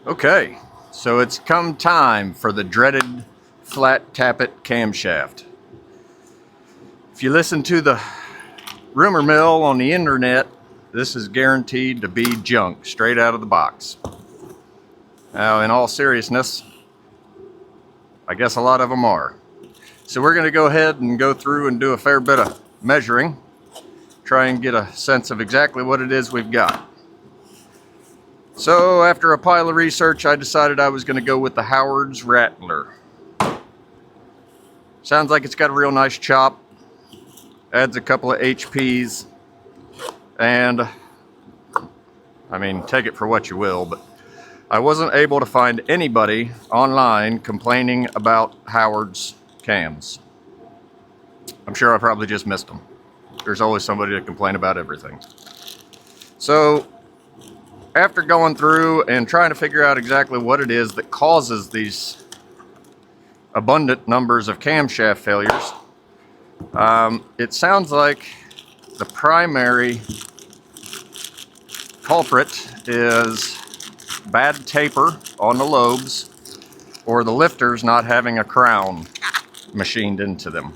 Okay, so it's come time for the dreaded flat tappet camshaft. If you listen to the rumor mill on the internet, this is guaranteed to be junk straight out of the box. Now, in all seriousness, I guess a lot of them are. So we're going to go ahead and go through and do a fair bit of measuring, try and get a sense of exactly what it is we've got. So after a pile of research, I decided I was going to go with the Howard's Rattler. Sounds like it's got a real nice chop, adds a couple of HPs, and I mean, take it for what you will, but I wasn't able to find anybody online complaining about Howard's cams. I'm sure I probably just missed them. There's always somebody to complain about everything. So after going through and trying to figure out exactly what it is that causes these abundant numbers of camshaft failures, it sounds like the primary culprit is bad taper on the lobes or the lifters not having a crown machined into them.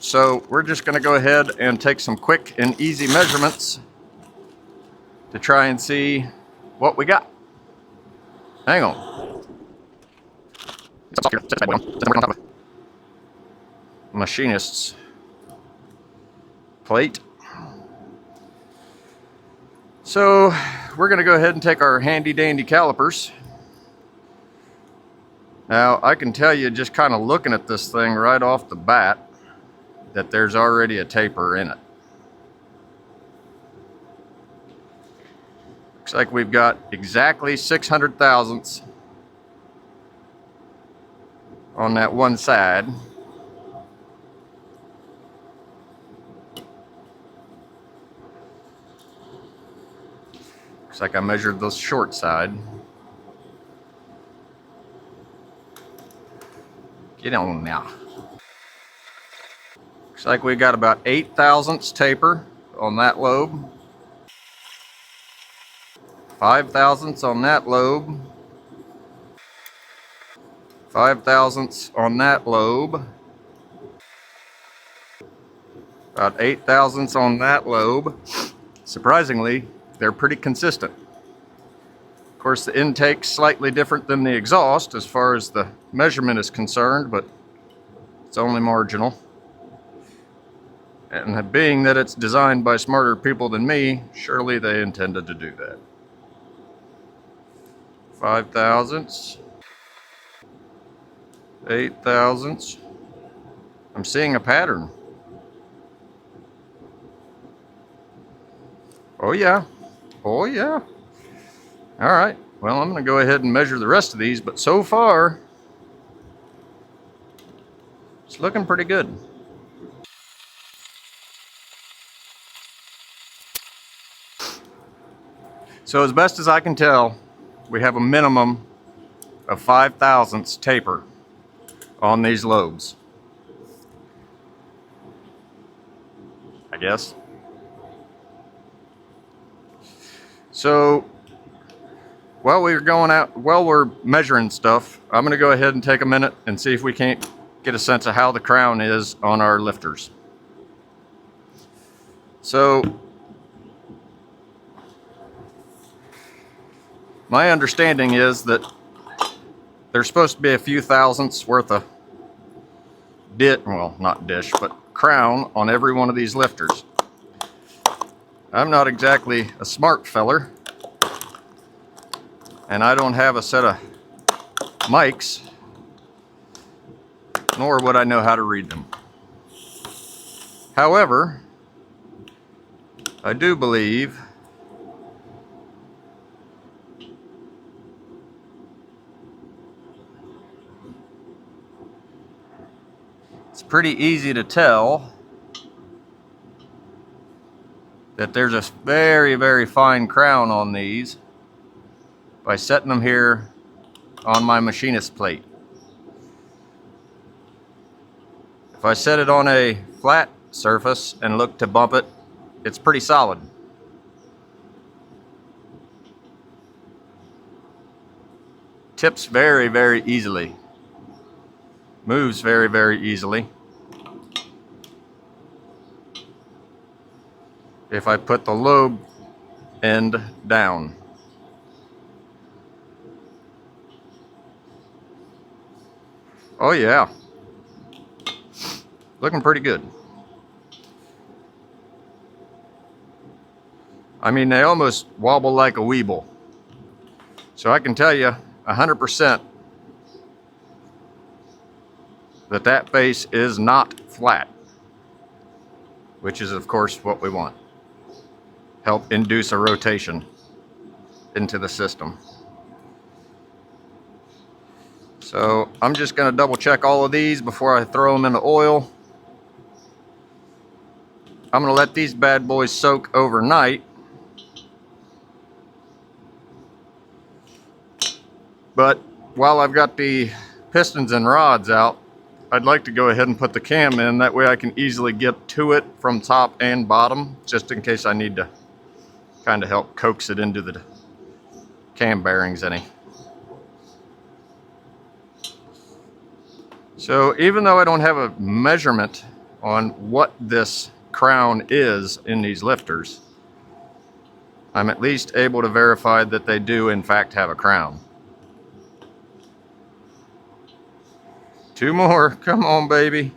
So we're just going to go ahead and take some quick and easy measurements to try and see what we got. Hang on. It's up here. It's on top of machinist's plate. So we're going to go ahead and take our handy dandy calipers. Now I can tell you, just kind of looking at this thing right off the bat, that there's already a taper in it. Looks like we've got exactly 600 thousandths on that one side. Looks like I measured the short side. Get on now. Looks like we got about 8 thousandths taper on that lobe. 5 thousandths on that lobe. 5 thousandths on that lobe. About 8 thousandths on that lobe. Surprisingly, they're pretty consistent. Of course, the intake's slightly different than the exhaust as far as the measurement is concerned, but it's only marginal. And being that it's designed by smarter people than me, surely they intended to do that. 5 thousandths. 8 thousandths. I'm seeing a pattern. Oh yeah. Oh yeah. All right. Well, I'm going to go ahead and measure the rest of these, but so far, it's looking pretty good. So as best as I can tell, we have a minimum of 5 thousandths taper on these lobes, I guess. So while we're measuring stuff, I'm going to go ahead and take a minute and see if we can't get a sense of how the crown is on our lifters. So my understanding is that there's supposed to be a few thousandths worth of not dish, but crown on every one of these lifters. I'm not exactly a smart feller, and I don't have a set of mics, nor would I know how to read them. However, I do believe it's pretty easy to tell that there's a very, very fine crown on these by setting them here on my machinist plate. If I set it on a flat surface and look to bump it, it's pretty solid. tips very, very easily. Moves very, very easily. If I put the lobe end down. Oh yeah. Looking pretty good. I mean, they almost wobble like a weeble. So I can tell you 100% that face is not flat, which is of course what we want. Help induce a rotation into the system. So I'm just going to double check all of these before I throw them in the oil. I'm going to let these bad boys soak overnight. But while I've got the pistons and rods out, I'd like to go ahead and put the cam in. That way I can easily get to it from top and bottom, just in case I need to kind of help coax it into the cam bearings any. So even though I don't have a measurement on what this crown is in these lifters, I'm at least able to verify that they do in fact have a crown. 2 more, come on baby.